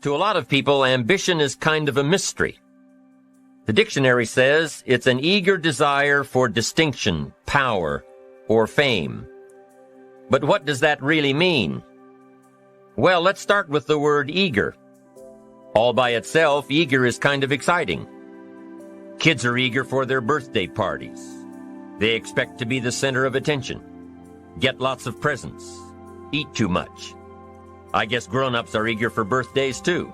To a lot of people, ambition is kind of a mystery. The dictionary says it's an eager desire for distinction, power, or fame. But what does that really mean? Well, let's start with the word eager. All by itself, eager is kind of exciting. Kids are eager for their birthday parties. They expect to be the center of attention, get lots of presents, eat too much. I guess grown-ups are eager for birthdays too.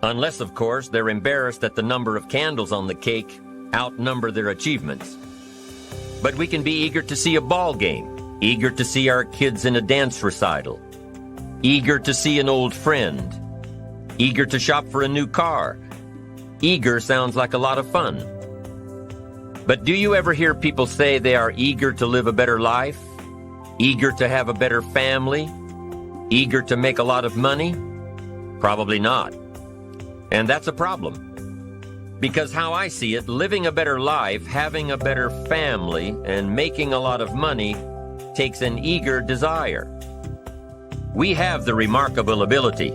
Unless, of course, they're embarrassed that the number of candles on the cake outnumber their achievements. But we can be eager to see a ball game, eager to see our kids in a dance recital, eager to see an old friend, eager to shop for a new car. Eager sounds like a lot of fun. But do you ever hear people say they are eager to live a better life? Eager to have a better family? Eager to make a lot of money? Probably not. And that's a problem. Because how I see it, living a better life, having a better family, and making a lot of money takes an eager desire. We have the remarkable ability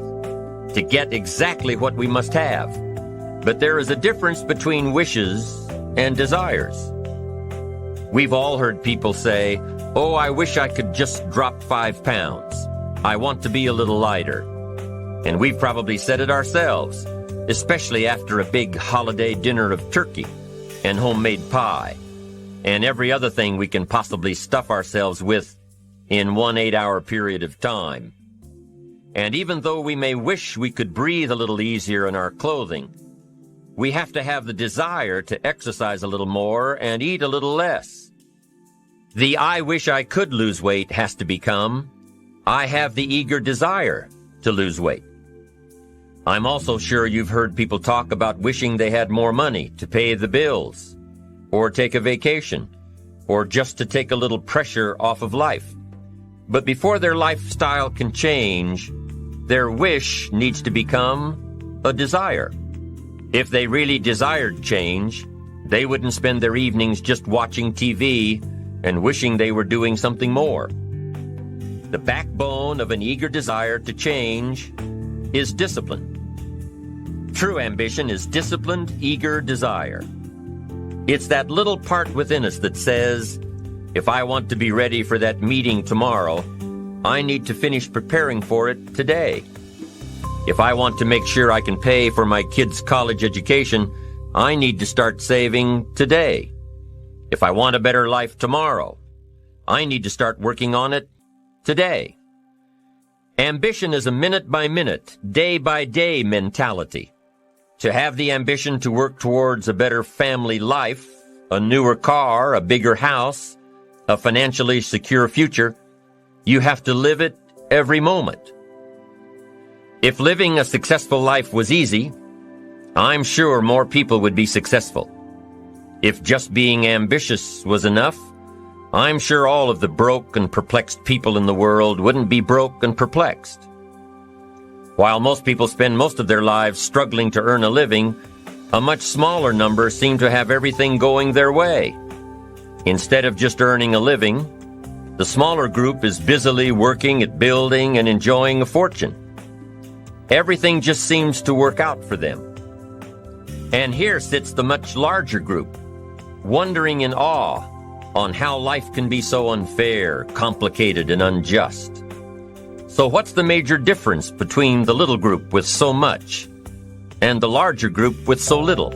to get exactly what we must have. But there is a difference between wishes and desires. We've all heard people say, "Oh, I wish I could just drop 5 pounds. I want to be a little lighter." And we've probably said it ourselves, especially after a big holiday dinner of turkey and homemade pie and every other thing we can possibly stuff ourselves with in one 8-hour period of time. And even though we may wish we could breathe a little easier in our clothing, we have to have the desire to exercise a little more and eat a little less. The "I wish I could lose weight" has to become, "I have the eager desire to lose weight." I'm also sure you've heard people talk about wishing they had more money to pay the bills, or take a vacation, or just to take a little pressure off of life. But before their lifestyle can change, their wish needs to become a desire. If they really desired change, they wouldn't spend their evenings just watching TV and wishing they were doing something more. The backbone of an eager desire to change is discipline. True ambition is disciplined, eager desire. It's that little part within us that says, if I want to be ready for that meeting tomorrow, I need to finish preparing for it today. If I want to make sure I can pay for my kids' college education, I need to start saving today. If I want a better life tomorrow, I need to start working on it today. Ambition is a minute-by-minute, day-by-day mentality. To have the ambition to work towards a better family life, a newer car, a bigger house, a financially secure future, you have to live it every moment. If living a successful life was easy, I'm sure more people would be successful. If just being ambitious was enough, I'm sure all of the broke and perplexed people in the world wouldn't be broke and perplexed. While most people spend most of their lives struggling to earn a living, a much smaller number seem to have everything going their way. Instead of just earning a living, the smaller group is busily working at building and enjoying a fortune. Everything just seems to work out for them. And here sits the much larger group, wondering in awe on how life can be so unfair, complicated, and unjust. So what's the major difference between the little group with so much and the larger group with so little?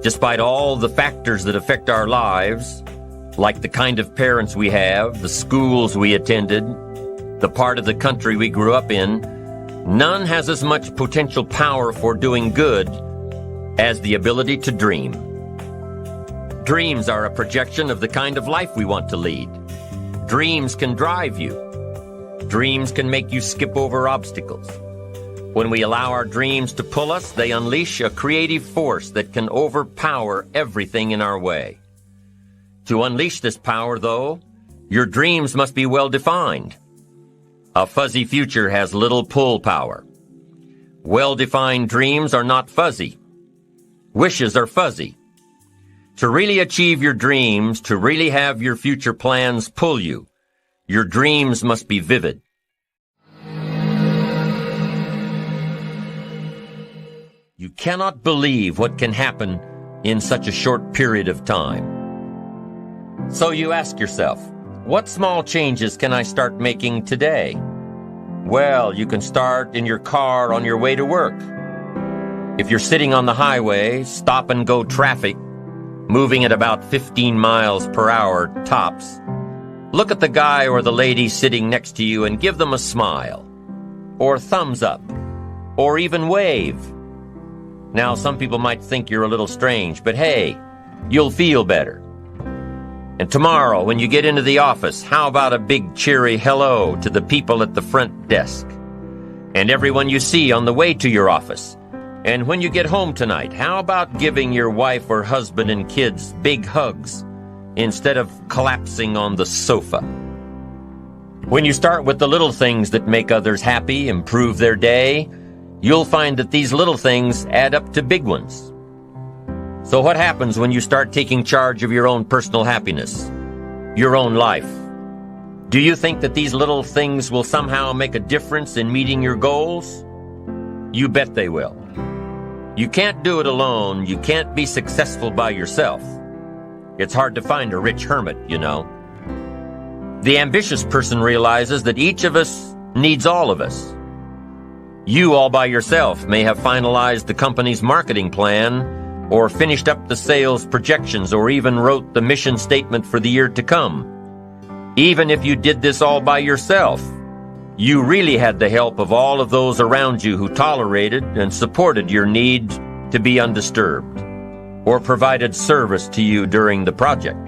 Despite all the factors that affect our lives, like the kind of parents we have, the schools we attended, the part of the country we grew up in, none has as much potential power for doing good as the ability to dream. Dreams are a projection of the kind of life we want to lead. Dreams can drive you. Dreams can make you skip over obstacles. When we allow our dreams to pull us, they unleash a creative force that can overpower everything in our way. To unleash this power, though, your dreams must be well defined. A fuzzy future has little pull power. Well-defined dreams are not fuzzy. Wishes are fuzzy. To really achieve your dreams, to really have your future plans pull you, your dreams must be vivid. You cannot believe what can happen in such a short period of time. So you ask yourself, what small changes can I start making today? Well, you can start in your car on your way to work. If you're sitting on the highway, stop-and-go traffic, moving at about 15 miles per hour tops, look at the guy or the lady sitting next to you and give them a smile, or thumbs up, or even wave. Now, some people might think you're a little strange, but hey, you'll feel better. And tomorrow, when you get into the office, how about a big cheery hello to the people at the front desk, and everyone you see on the way to your office? And when you get home tonight, how about giving your wife or husband and kids big hugs instead of collapsing on the sofa? When you start with the little things that make others happy, improve their day, you'll find that these little things add up to big ones. So what happens when you start taking charge of your own personal happiness, your own life? Do you think that these little things will somehow make a difference in meeting your goals? You bet they will. You can't do it alone. You can't be successful by yourself. It's hard to find a rich hermit, you know. The ambitious person realizes that each of us needs all of us. You all by yourself may have finalized the company's marketing plan, or finished up the sales projections, or even wrote the mission statement for the year to come. Even if you did this all by yourself, you really had the help of all of those around you who tolerated and supported your need to be undisturbed, or provided service to you during the project.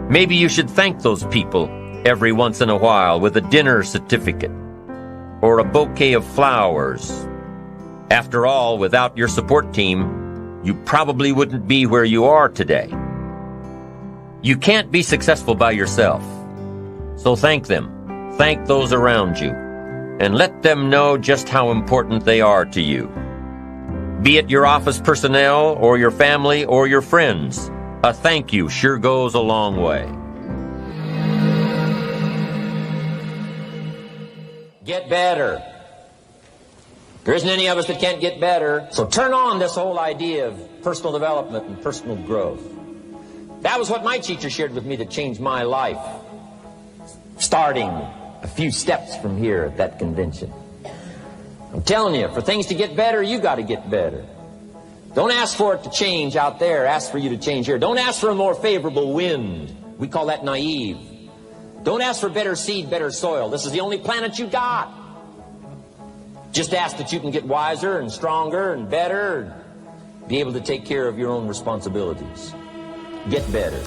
Maybe you should thank those people every once in a while with a dinner certificate or a bouquet of flowers. After all, without your support team, you probably wouldn't be where you are today. You can't be successful by yourself, so thank them. Thank those around you, and let them know just how important they are to you. Be it your office personnel, or your family, or your friends, a thank you sure goes a long way. Get better. There isn't any of us that can't get better, so turn on this whole idea of personal development and personal growth. That was what my teacher shared with me that changed my life, starting a few steps from here at that convention. I'm telling you, for things to get better, you got to get better. Don't ask for it to change out there. Ask for you to change here. Don't ask for a more favorable wind. We call that naive. Don't ask for better seed, better soil. This is the only planet you got. Just ask that you can get wiser and stronger and better, and be able to take care of your own responsibilities. Get better.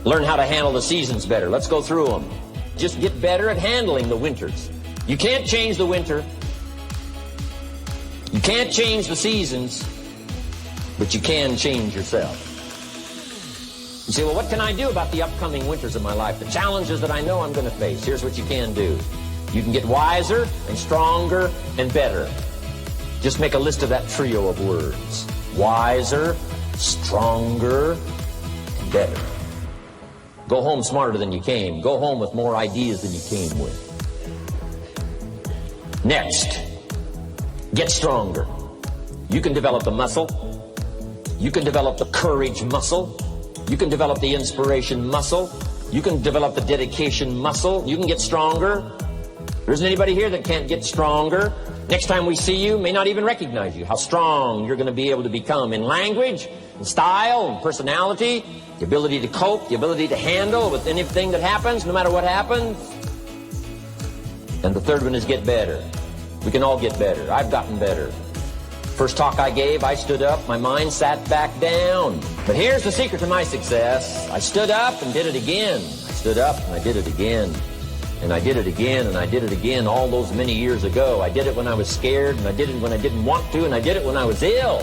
Learn how to handle the seasons better. Let's go through them. Just get better at handling the winters. You can't change the winter. You can't change the seasons, but you can change yourself. You say, well, what can I do about the upcoming winters of my life? The challenges that I know I'm going to face. Here's what you can do. You can get wiser and stronger and better. Just make a list of that trio of words. Wiser, stronger, and better. Go home smarter than you came. Go home with more ideas than you came with. Next, get stronger. You can develop the muscle. You can develop the courage muscle. You can develop the inspiration muscle. You can develop the dedication muscle. You can get stronger. There isn't anybody here that can't get stronger. Next time we see you, may not even recognize you. How strong you're going to be able to become in language, in style, and personality, the ability to cope, the ability to handle with anything that happens, no matter what happens. And the third one is get better. We can all get better. I've gotten better. First talk I gave, I stood up, my mind sat back down. But here's the secret to my success. I stood up and did it again. I stood up and I did it again. And I did it again, and I did it again all those many years ago. I did it when I was scared, and I did it when I didn't want to, and I did it when I was ill.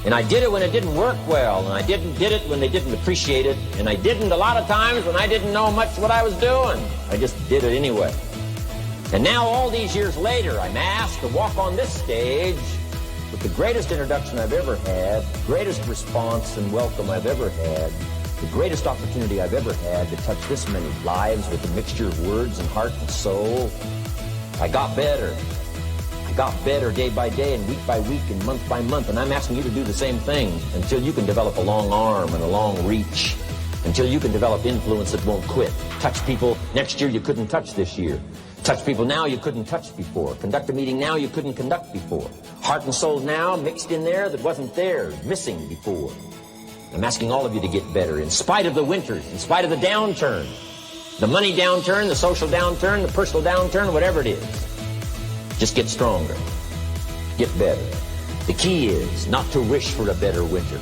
And I did it when it didn't work well, and I did it when they didn't appreciate it, and I didn't a lot of times when I didn't know much what I was doing. I just did it anyway. And now all these years later, I'm asked to walk on this stage with the greatest introduction I've ever had, greatest response and welcome I've ever had, the greatest opportunity I've ever had to touch this many lives with a mixture of words and heart and soul. I got better. I got better day by day and week by week and month by month, and I'm asking you to do the same thing until you can develop a long arm and a long reach, until you can develop influence that won't quit. Touch people next year you couldn't touch this year. Touch people now you couldn't touch before. Conduct a meeting now you couldn't conduct before. Heart and soul now mixed in there that wasn't there, missing before. I'm asking all of you to get better in spite of the winters, in spite of the downturn, the money downturn, the social downturn, the personal downturn, whatever it is. Just get stronger. Get better. The key is not to wish for a better winter.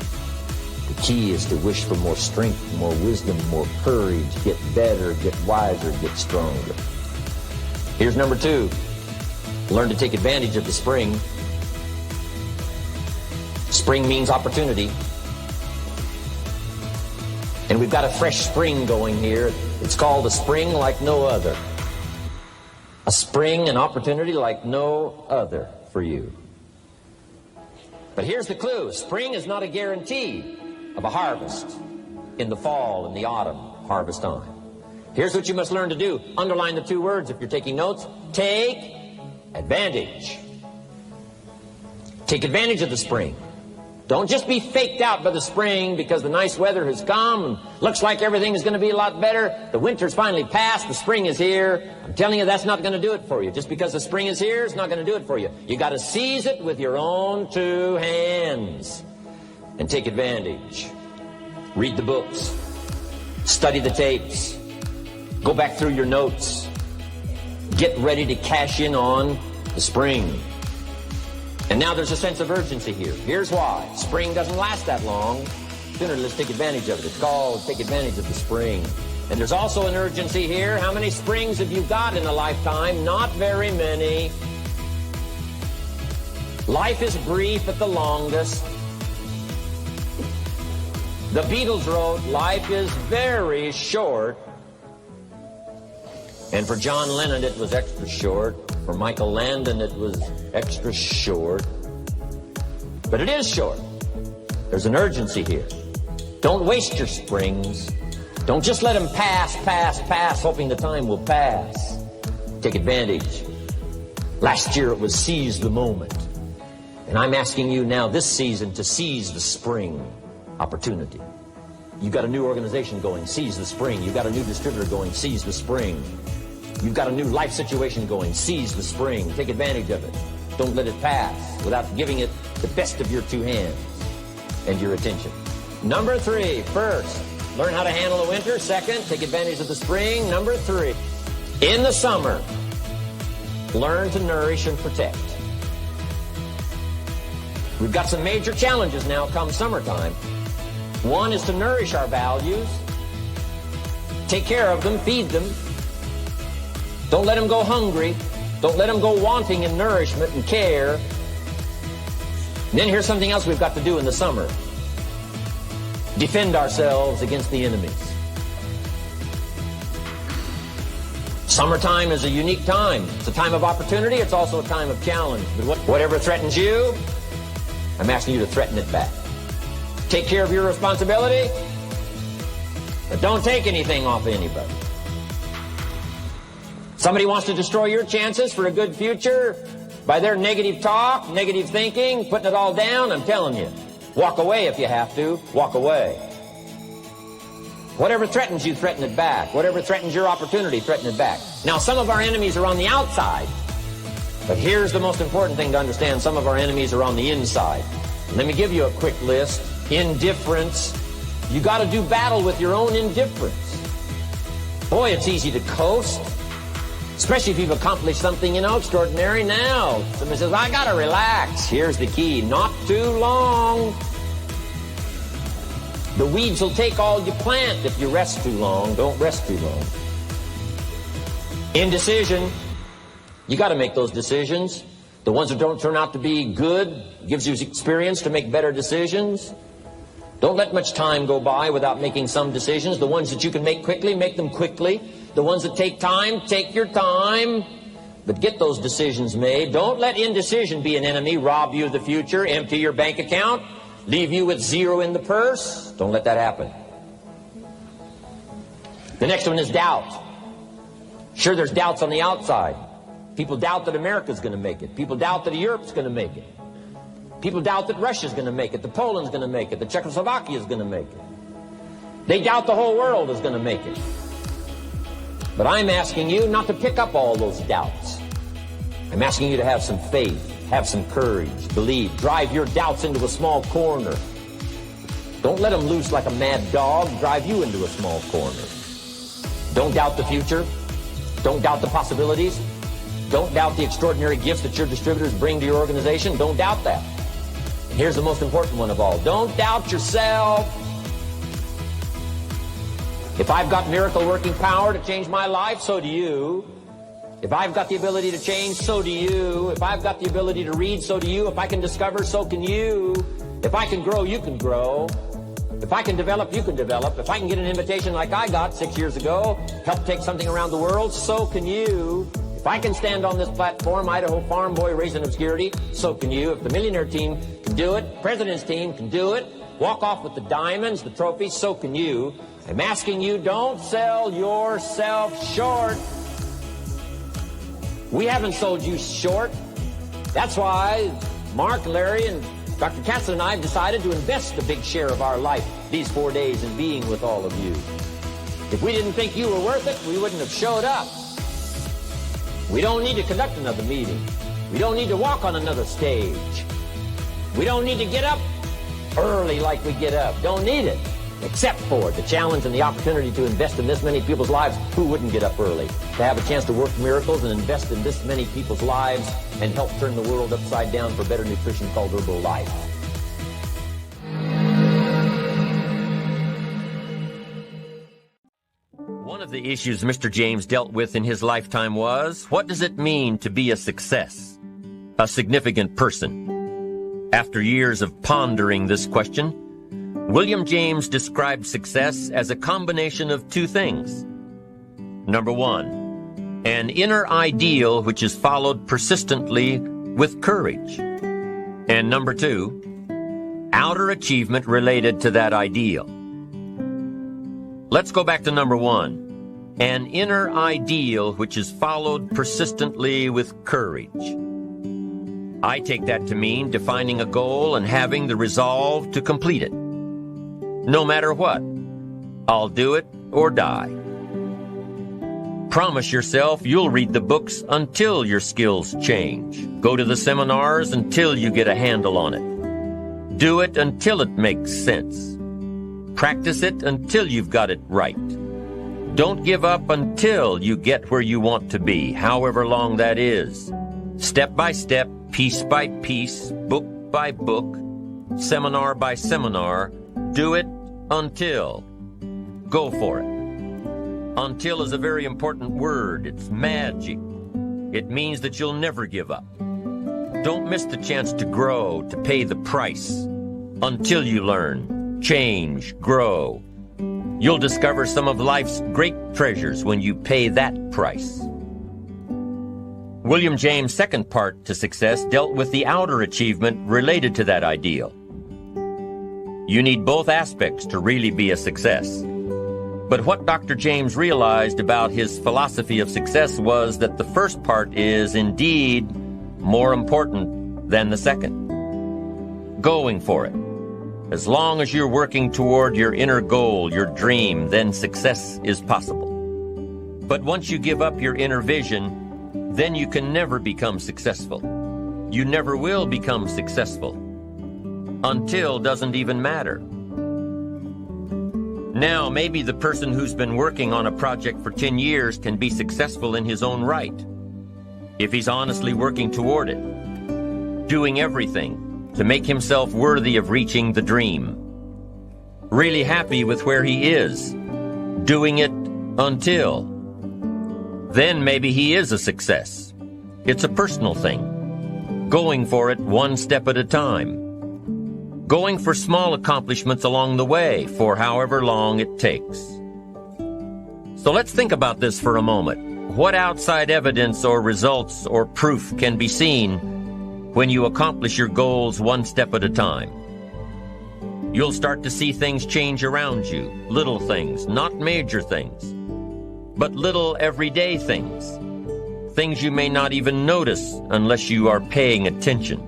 The key is to wish for more strength, more wisdom, more courage, get better, get wiser, get stronger. Here's number 2. Learn to take advantage of the spring. Spring means opportunity. And we've got a fresh spring going here. It's called a spring like no other. A spring, an opportunity like no other for you. But here's the clue. Spring is not a guarantee of a harvest in the fall and the autumn harvest time. Here's what you must learn to do. Underline the 2 words if you're taking notes. Take advantage. Take advantage of the spring. Don't just be faked out by the spring because the nice weather has come and looks like everything is going to be a lot better. The winter's finally passed. The spring is here. I'm telling you, that's not going to do it for you. Just because the spring is here, it's not going to do it for you. You got to seize it with your own 2 hands and take advantage. Read the books. Study the tapes. Go back through your notes. Get ready to cash in on the spring. And now there's a sense of urgency here. Here's why. Spring doesn't last that long. Sooner let's take advantage of it. It's called take advantage of the spring. And there's also an urgency here. How many springs have you got in a lifetime? Not very many. Life is brief at the longest. The Beatles wrote, life is very short. And for John Lennon, it was extra short. For Michael Landon, it was extra short. But it is short. There's an urgency here. Don't waste your springs. Don't just let them pass, hoping the time will pass. Take advantage. Last year, it was seize the moment. And I'm asking you now this season to seize the spring opportunity. You've got a new organization going, seize the spring. You've got a new distributor going, seize the spring. You've got a new life situation going, seize the spring. Take advantage of it. Don't let it pass without giving it the best of your 2 hands and your attention. Number 3, first, learn how to handle the winter. Second, take advantage of the spring. Number 3, in the summer, learn to nourish and protect. We've got some major challenges now come summertime. One is to nourish our values. Take care of them, feed them. Don't let them go hungry. Don't let them go wanting in nourishment and care. And then here's something else we've got to do in the summer. Defend ourselves against the enemies. Summertime is a unique time. It's a time of opportunity. It's also a time of challenge. But whatever threatens you, I'm asking you to threaten it back. Take care of your responsibility, but don't take anything off of anybody. Somebody wants to destroy your chances for a good future by their negative talk, negative thinking, putting it all down. I'm telling you, walk away if you have to. Walk away. Whatever threatens you, threaten it back. Whatever threatens your opportunity, threaten it back. Now, some of our enemies are on the outside, but here's the most important thing to understand. Some of our enemies are on the inside. Let me give you a quick list. Indifference. You got to do battle with your own indifference. Boy, it's easy to coast. Especially if you've accomplished something, extraordinary now. Somebody says, I got to relax. Here's the key. Not too long. The weeds will take all you plant if you rest too long. Don't rest too long. Indecision. You got to make those decisions. The ones that don't turn out to be good gives you experience to make better decisions. Don't let much time go by without making some decisions. The ones that you can make quickly, make them quickly. The ones that take time, take your time. But get those decisions made. Don't let indecision be an enemy, rob you of the future, empty your bank account, leave you with zero in the purse. Don't let that happen. The next one is doubt. Sure, there's doubts on the outside. People doubt that America's going to make it. People doubt that Europe's going to make it. People doubt that Russia's going to make it, that Poland's going to make it, that Czechoslovakia's going to make it. They doubt the whole world is going to make it. But I'm asking you not to pick up all those doubts. I'm asking you to have some faith, have some courage, believe, drive your doubts into a small corner. Don't let them loose like a mad dog, drive you into a small corner. Don't doubt the future. Don't doubt the possibilities. Don't doubt the extraordinary gifts that your distributors bring to your organization. Don't doubt that. And here's the most important one of all. Don't doubt yourself. If I've got miracle working power to change my life, so do you. If I've got the ability to change, so do you. If I've got the ability to read, so do you. If I can discover, so can you. If I can grow, you can grow. If I can develop, you can develop. If I can get an invitation like I got 6 years ago, help take something around the world, so can you. If I can stand on this platform, Idaho farm boy raised in obscurity, so can you. If the millionaire team can do it, president's team can do it, walk off with the diamonds, the trophies, so can you. I'm asking you, don't sell yourself short. We haven't sold you short. That's why Mark, Larry, and Dr. Katzen and I have decided to invest a big share of our life these 4 days in being with all of you. If we didn't think you were worth it, we wouldn't have showed up. We don't need to conduct another meeting. We don't need to walk on another stage. We don't need to get up early like we get up. Don't need it. Except for the challenge and the opportunity to invest in this many people's lives. Who wouldn't get up early? To have a chance to work miracles and invest in this many people's lives and help turn the world upside down for better nutrition called herbal life. One of the issues Mr. James dealt with in his lifetime was, what does it mean to be a success, a significant person? After years of pondering this question, William James described success as a combination of two things. Number one, an inner ideal which is followed persistently with courage. And number two, outer achievement related to that ideal. Let's go back to number one, an inner ideal which is followed persistently with courage. I take that to mean defining a goal and having the resolve to complete it. No matter what, I'll do it or die. Promise yourself you'll read the books until your skills change. Go to the seminars until you get a handle on it. Do it until it makes sense. Practice it until you've got it right. Don't give up until you get where you want to be, however long that is. Step by step, piece by piece, book by book, seminar by seminar, do it until. Go for it. Until is a very important word. It's magic. It means that you'll never give up. Don't miss the chance to grow, to pay the price. Until you learn, change, grow. You'll discover some of life's great treasures when you pay that price. William James' second part to success dealt with the outer achievement related to that ideal. You need both aspects to really be a success. But what Dr. James realized about his philosophy of success was that the first part is indeed more important than the second. Going for it. As long as you're working toward your inner goal, your dream, then success is possible. But once you give up your inner vision, then you can never become successful. You never will become successful. Until doesn't even matter. Now, maybe the person who's been working on a project for 10 years can be successful in his own right, if he's honestly working toward it, doing everything to make himself worthy of reaching the dream, really happy with where he is, doing it until. Then maybe he is a success. It's a personal thing, going for it one step at a time. Going for small accomplishments along the way for however long it takes. So let's think about this for a moment. What outside evidence or results or proof can be seen when you accomplish your goals one step at a time? You'll start to see things change around you, little things, not major things, but little everyday things. things you may not even notice unless you are paying attention.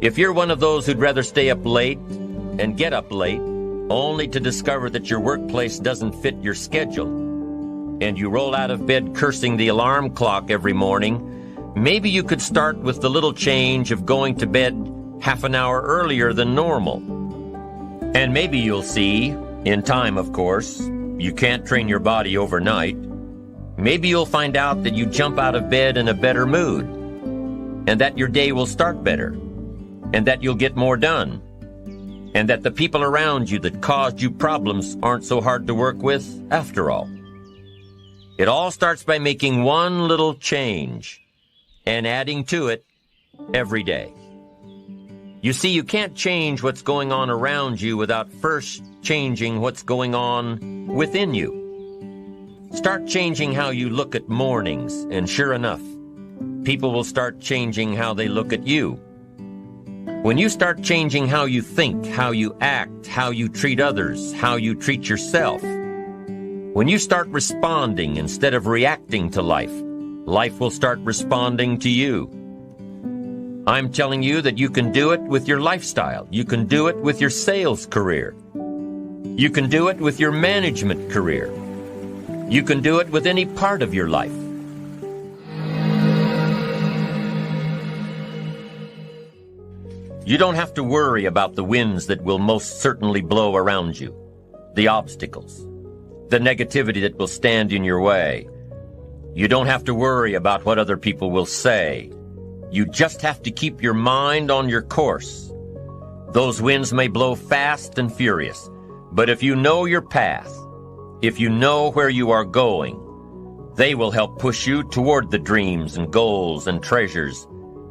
If you're one of those who'd rather stay up late and get up late, only to discover that your workplace doesn't fit your schedule, and you roll out of bed cursing the alarm clock every morning, maybe you could start with the little change of going to bed half an hour earlier than normal. And maybe you'll see, in time of course, you can't train your body overnight, maybe you'll find out that you jump out of bed in a better mood, and that your day will start better, and that you'll get more done, and that the people around you that caused you problems aren't so hard to work with after all. It all starts by making one little change and adding to it every day. You see, you can't change what's going on around you without first changing what's going on within you. Start changing how you look at mornings, and sure enough, people will start changing how they look at you. When you start changing how you think, how you act, how you treat others, how you treat yourself, when you start responding instead of reacting to life, life will start responding to you. I'm telling you that you can do it with your lifestyle. You can do it with your sales career. You can do it with your management career. You can do it with any part of your life. You don't have to worry about the winds that will most certainly blow around you, the obstacles, the negativity that will stand in your way. You don't have to worry about what other people will say. You just have to keep your mind on your course. Those winds may blow fast and furious, but if you know your path, if you know where you are going, they will help push you toward the dreams and goals and treasures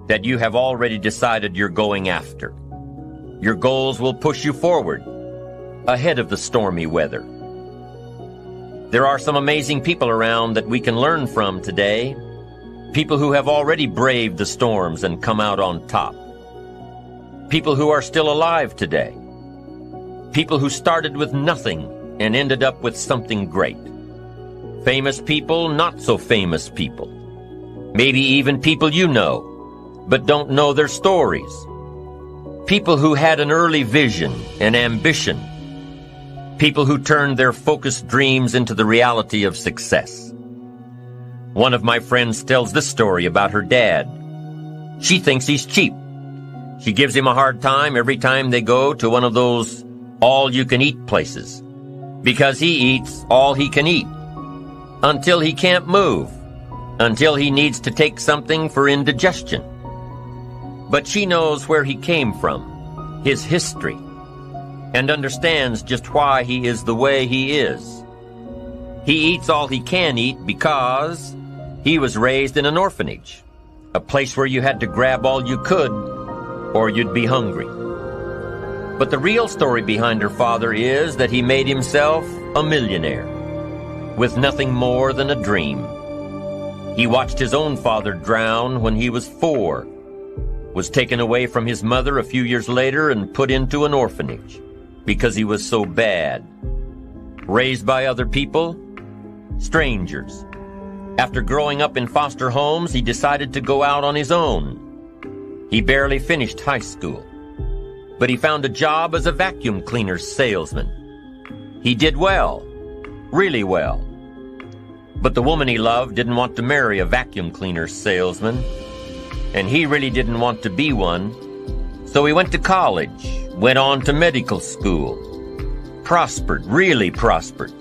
that you have already decided you're going after. Your goals will push you forward, ahead of the stormy weather. There are some amazing people around that we can learn from today, people who have already braved the storms and come out on top, people who are still alive today, people who started with nothing and ended up with something great, famous people, not so famous people, maybe even people you know, but don't know their stories. People who had an early vision and ambition. People who turned their focused dreams into the reality of success. One of my friends tells this story about her dad. She thinks he's cheap. She gives him a hard time every time they go to one of those all-you-can-eat places, because he eats all he can eat, until he can't move, until he needs to take something for indigestion. But she knows where he came from, his history, and understands just why he is the way he is. He eats all he can eat because he was raised in an orphanage, a place where you had to grab all you could or you'd be hungry. But the real story behind her father is that he made himself a millionaire with nothing more than a dream. He watched his own father drown when he was 4, was taken away from his mother a few years later and put into an orphanage because he was so bad. Raised by other people, strangers. After growing up in foster homes, he decided to go out on his own. He barely finished high school, but he found a job as a vacuum cleaner salesman. He did well, really well. But the woman he loved didn't want to marry a vacuum cleaner salesman, and he really didn't want to be one, so he went to college, went on to medical school, prospered, really prospered,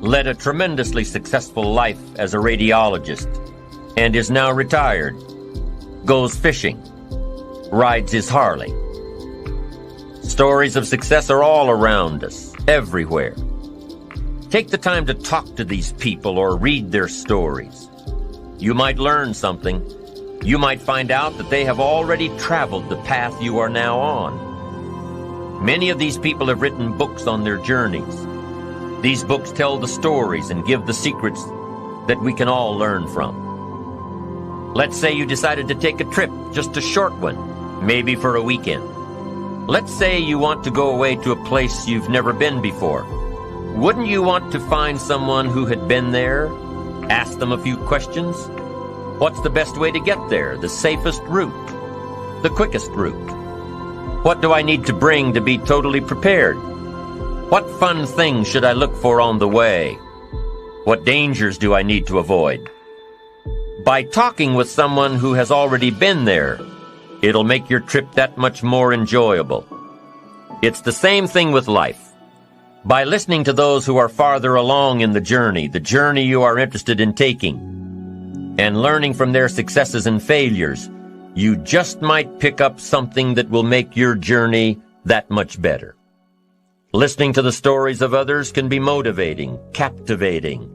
led a tremendously successful life as a radiologist, and is now retired, goes fishing, rides his Harley. Stories of success are all around us, everywhere. Take the time to talk to these people or read their stories. You might learn something. You might find out that they have already traveled the path you are now on. Many of these people have written books on their journeys. These books tell the stories and give the secrets that we can all learn from. Let's say you decided to take a trip, just a short one, maybe for a weekend. Let's say you want to go away to a place you've never been before. Wouldn't you want to find someone who had been there, Ask them a few questions. What's the best way to get there? The safest route? The quickest route? What do I need to bring to be totally prepared? What fun things should I look for on the way? What dangers do I need to avoid? By talking with someone who has already been there, it'll make your trip that much more enjoyable. It's the same thing with life. By listening to those who are farther along in the journey you are interested in taking, and learning from their successes and failures, you just might pick up something that will make your journey that much better. Listening to the stories of others can be motivating, captivating.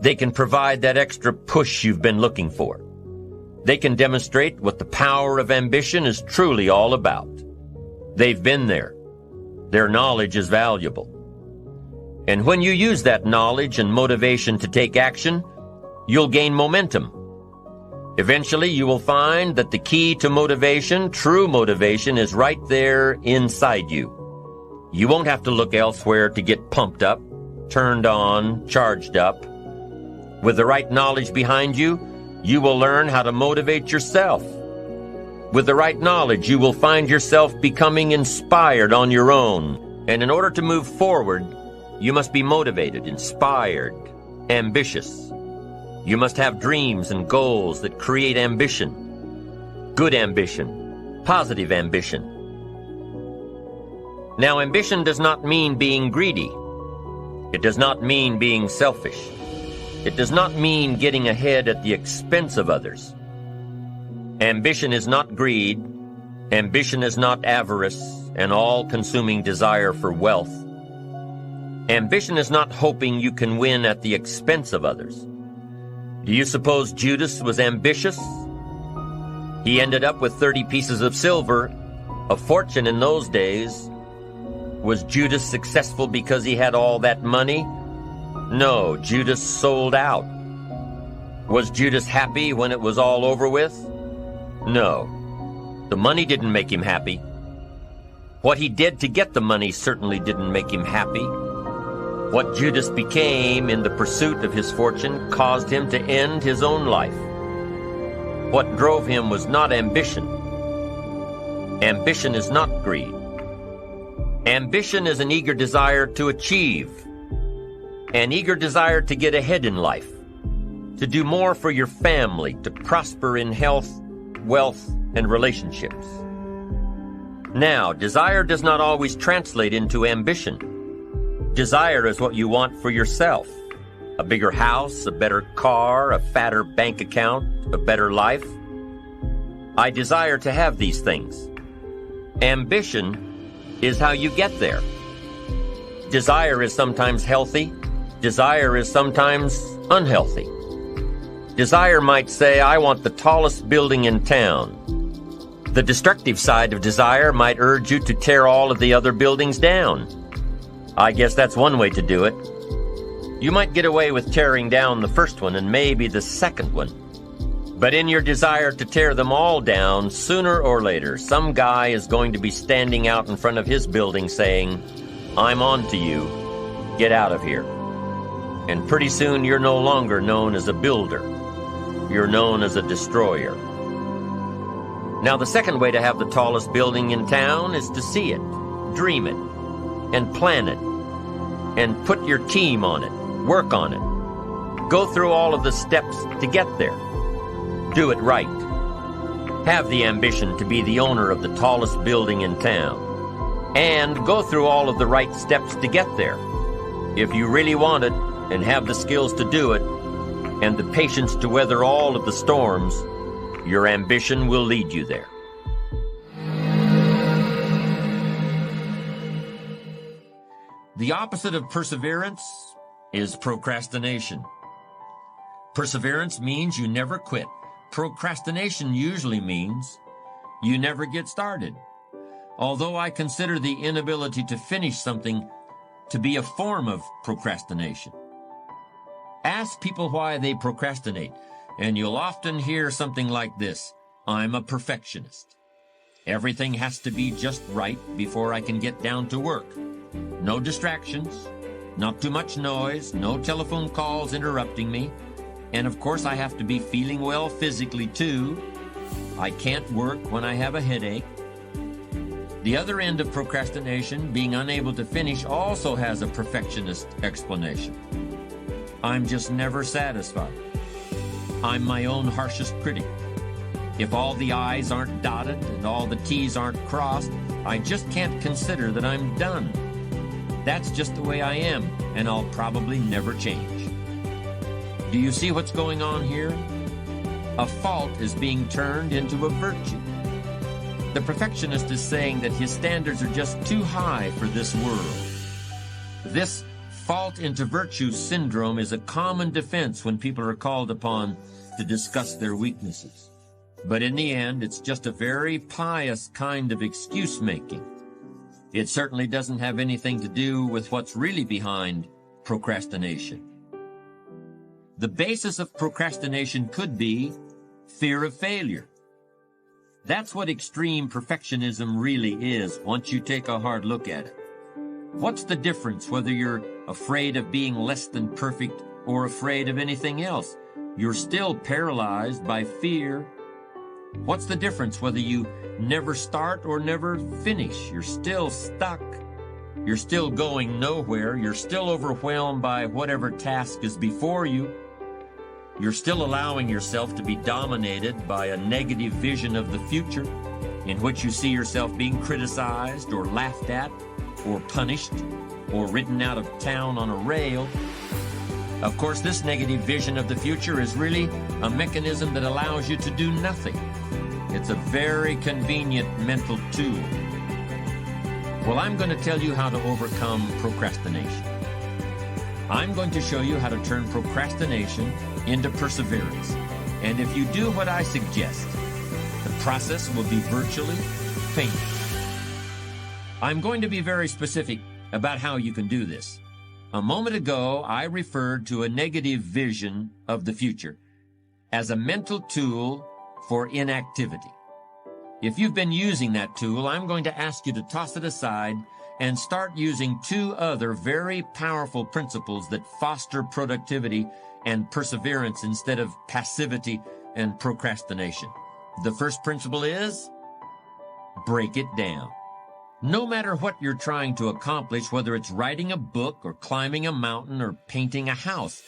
They can provide that extra push you've been looking for. They can demonstrate what the power of ambition is truly all about. They've been there. Their knowledge is valuable. And when you use that knowledge and motivation to take action, you'll gain momentum. Eventually, you will find that the key to motivation, true motivation, is right there inside you. You won't have to look elsewhere to get pumped up, turned on, charged up. With the right knowledge behind you, you will learn how to motivate yourself. With the right knowledge, you will find yourself becoming inspired on your own. And in order to move forward, you must be motivated, inspired, ambitious. You must have dreams and goals that create ambition. Good ambition, positive ambition. Now, ambition does not mean being greedy. It does not mean being selfish. It does not mean getting ahead at the expense of others. Ambition is not greed. Ambition is not avarice, an all-consuming desire for wealth. Ambition is not hoping you can win at the expense of others. Do you suppose Judas was ambitious? He ended up with 30 pieces of silver, a fortune in those days. Was Judas successful because he had all that money? No, Judas sold out. Was Judas happy when it was all over with? No. The money didn't make him happy. What he did to get the money certainly didn't make him happy. What Judas became in the pursuit of his fortune caused him to end his own life. What drove him was not ambition. Ambition is not greed. Ambition is an eager desire to achieve, an eager desire to get ahead in life, to do more for your family, to prosper in health, wealth, and relationships. Now, desire does not always translate into ambition. Desire is what you want for yourself. A bigger house, a better car, a fatter bank account, a better life. I desire to have these things. Ambition is how you get there. Desire is sometimes healthy. Desire is sometimes unhealthy. Desire might say, I want the tallest building in town. The destructive side of desire might urge you to tear all of the other buildings down. I guess that's one way to do it. You might get away with tearing down the first one and maybe the second one. But in your desire to tear them all down, sooner or later, some guy is going to be standing out in front of his building saying, I'm on to you. Get out of here. And pretty soon you're no longer known as a builder. You're known as a destroyer. Now, the second way to have the tallest building in town is to see it, dream it, and plan it, and put your team on it, work on it. Go through all of the steps to get there. Do it right. Have the ambition to be the owner of the tallest building in town. And go through all of the right steps to get there. If you really want it, and have the skills to do it, and the patience to weather all of the storms, your ambition will lead you there. The opposite of perseverance is procrastination. Perseverance means you never quit. Procrastination usually means you never get started. Although I consider the inability to finish something to be a form of procrastination. Ask people why they procrastinate, and you'll often hear something like this: I'm a perfectionist. Everything has to be just right before I can get down to work. No distractions, not too much noise, no telephone calls interrupting me. And of course, I have to be feeling well physically too. I can't work when I have a headache. The other end of procrastination, being unable to finish, also has a perfectionist explanation. I'm just never satisfied. I'm my own harshest critic. If all the I's aren't dotted and all the T's aren't crossed, I just can't consider that I'm done. That's just the way I am, and I'll probably never change. Do you see what's going on here? A fault is being turned into a virtue. The perfectionist is saying that his standards are just too high for this world. This fault into virtue syndrome is a common defense when people are called upon to discuss their weaknesses. But in the end, it's just a very pious kind of excuse-making. It certainly doesn't have anything to do with what's really behind procrastination. The basis of procrastination could be fear of failure. That's what extreme perfectionism really is once you take a hard look at it. What's the difference whether you're afraid of being less than perfect or afraid of anything else? You're still paralyzed by fear. What's the difference whether you never start or never finish? You're still stuck. You're still going nowhere. You're still overwhelmed by whatever task is before you. You're still allowing yourself to be dominated by a negative vision of the future in which you see yourself being criticized or laughed at or punished or ridden out of town on a rail. Of course, this negative vision of the future is really a mechanism that allows you to do nothing. It's a very convenient mental tool. Well, I'm going to tell you how to overcome procrastination. I'm going to show you how to turn procrastination into perseverance. And if you do what I suggest, the process will be virtually painless. I'm going to be very specific about how you can do this. A moment ago, I referred to a negative vision of the future as a mental tool for inactivity. If you've been using that tool, I'm going to ask you to toss it aside and start using two other very powerful principles that foster productivity and perseverance instead of passivity and procrastination. The first principle is break it down. No matter what you're trying to accomplish, whether it's writing a book or climbing a mountain or painting a house,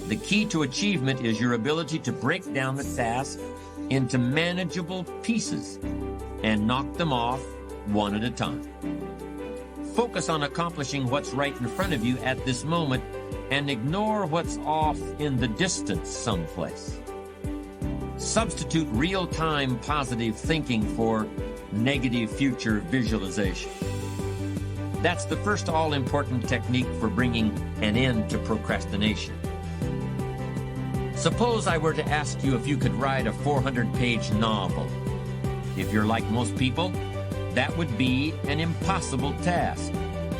the key to achievement is your ability to break down the task into manageable pieces and knock them off one at a time. Focus on accomplishing what's right in front of you at this moment and ignore what's off in the distance someplace. Substitute real-time positive thinking for negative future visualization. That's the first all-important technique for bringing an end to procrastination. Suppose I were to ask you if you could write a 400-page novel. If you're like most people, that would be an impossible task.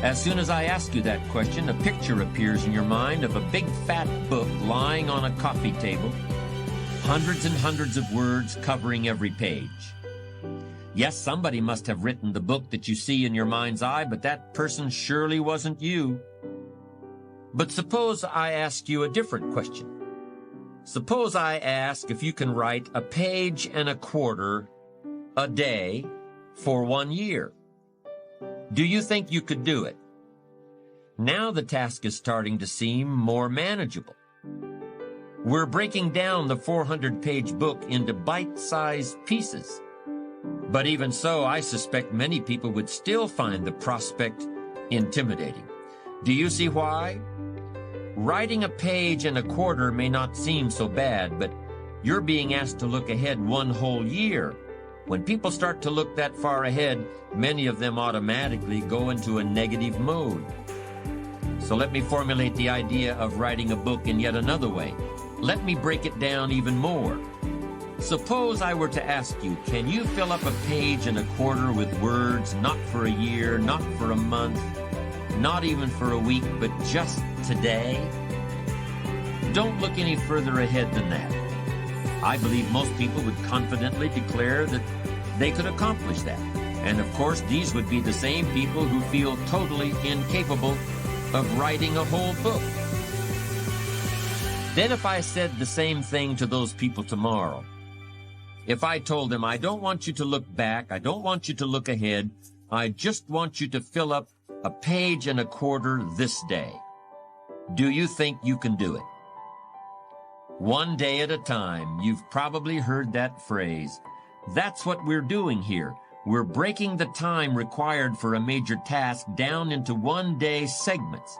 As soon as I ask you that question, a picture appears in your mind of a big fat book lying on a coffee table, hundreds and hundreds of words covering every page. Yes, somebody must have written the book that you see in your mind's eye, but that person surely wasn't you. But suppose I ask you a different question. Suppose I ask if you can write a page and a quarter a day for 1 year. Do you think you could do it? Now the task is starting to seem more manageable. We're breaking down the 400-page book into bite-sized pieces. But even so, I suspect many people would still find the prospect intimidating. Do you see why? Writing a page and a quarter may not seem so bad, but you're being asked to look ahead 1 whole year. When people start to look that far ahead, many of them automatically go into a negative mode. So let me formulate the idea of writing a book in yet another way. Let me break it down even more. Suppose I were to ask you, can you fill up a page and a quarter with words, not for a year, not for a month, not even for a week, but just today? Don't look any further ahead than that. I believe most people would confidently declare that they could accomplish that. And of course, these would be the same people who feel totally incapable of writing a whole book. Then if I said the same thing to those people tomorrow, if I told them, I don't want you to look back, I don't want you to look ahead, I just want you to fill up a page and a quarter this day, do you think you can do it? One day at a time. You've probably heard that phrase. That's what we're doing here. We're breaking the time required for a major task down into one-day segments.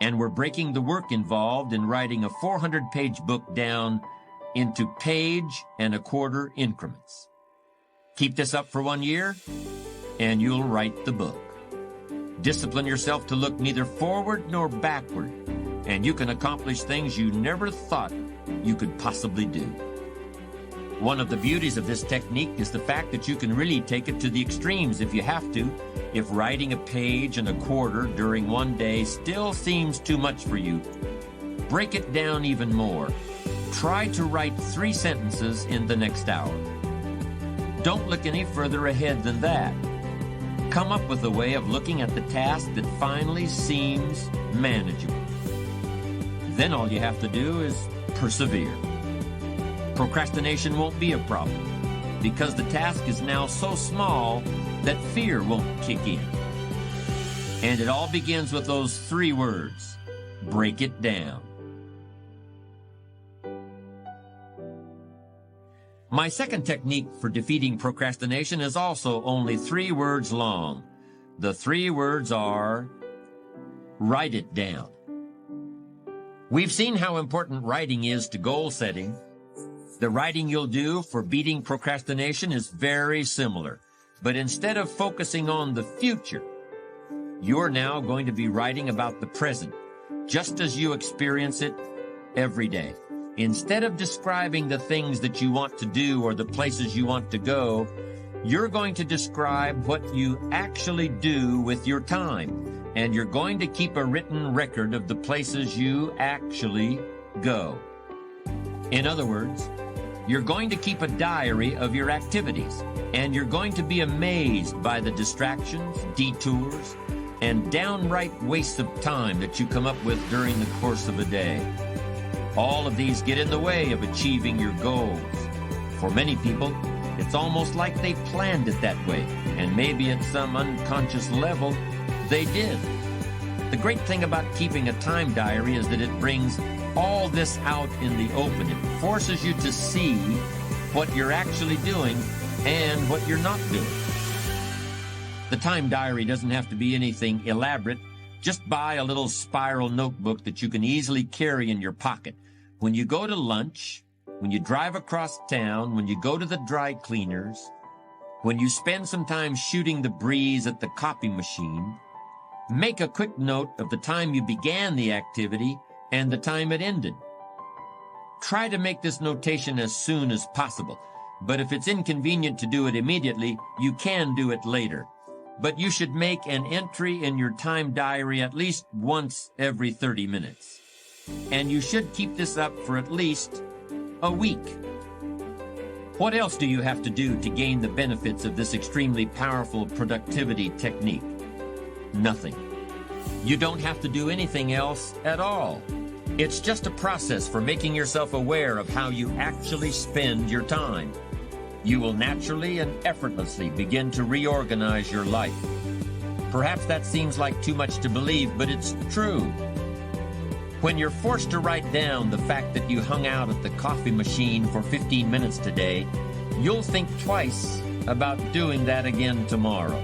And we're breaking the work involved in writing a 400-page book down into page and a quarter increments. Keep this up for 1 year, and you'll write the book. Discipline yourself to look neither forward nor backward, and you can accomplish things you never thought you could possibly do. One of the beauties of this technique is the fact that you can really take it to the extremes if you have to. If writing a page and a quarter during one day still seems too much for you, break it down even more. Try to write 3 sentences in the next hour. Don't look any further ahead than that. Come up with a way of looking at the task that finally seems manageable. Then all you have to do is persevere. Procrastination won't be a problem because the task is now so small that fear won't kick in. And it all begins with those 3 words: break it down. My second technique for defeating procrastination is also only 3 words long. The 3 words are: write it down. We've seen how important writing is to goal setting. The writing you'll do for beating procrastination is very similar, but instead of focusing on the future, you're now going to be writing about the present, just as you experience it every day. Instead of describing the things that you want to do or the places you want to go, you're going to describe what you actually do with your time, and you're going to keep a written record of the places you actually go. In other words, you're going to keep a diary of your activities, and you're going to be amazed by the distractions, detours, and downright wastes of time that you come up with during the course of a day. All of these get in the way of achieving your goals. For many people, it's almost like they planned it that way, and maybe at some unconscious level, they did. The great thing about keeping a time diary is that it brings all this out in the open. It forces you to see what you're actually doing and what you're not doing. The time diary doesn't have to be anything elaborate. Just buy a little spiral notebook that you can easily carry in your pocket. When you go to lunch, when you drive across town, when you go to the dry cleaners, when you spend some time shooting the breeze at the copy machine, make a quick note of the time you began the activity and the time it ended. Try to make this notation as soon as possible, but if it's inconvenient to do it immediately, you can do it later. But you should make an entry in your time diary at least once every 30 minutes. And you should keep this up for at least a week. What else do you have to do to gain the benefits of this extremely powerful productivity technique? Nothing. You don't have to do anything else at all. It's just a process for making yourself aware of how you actually spend your time. You will naturally and effortlessly begin to reorganize your life. Perhaps that seems like too much to believe, but it's true. When you're forced to write down the fact that you hung out at the coffee machine for 15 minutes today, you'll think twice about doing that again tomorrow.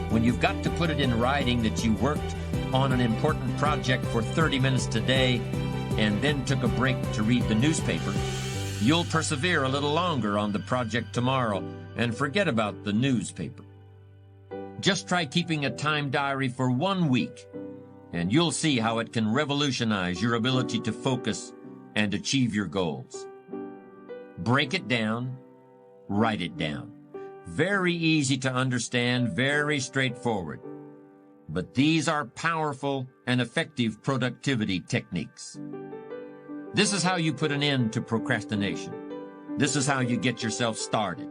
When you've got to put it in writing that you worked on an important project for 30 minutes today and then took a break to read the newspaper, you'll persevere a little longer on the project tomorrow and forget about the newspaper. Just try keeping a time diary for 1 week, and you'll see how it can revolutionize your ability to focus and achieve your goals. Break it down, write it down. Very easy to understand, very straightforward. But these are powerful and effective productivity techniques. This is how you put an end to procrastination. This is how you get yourself started.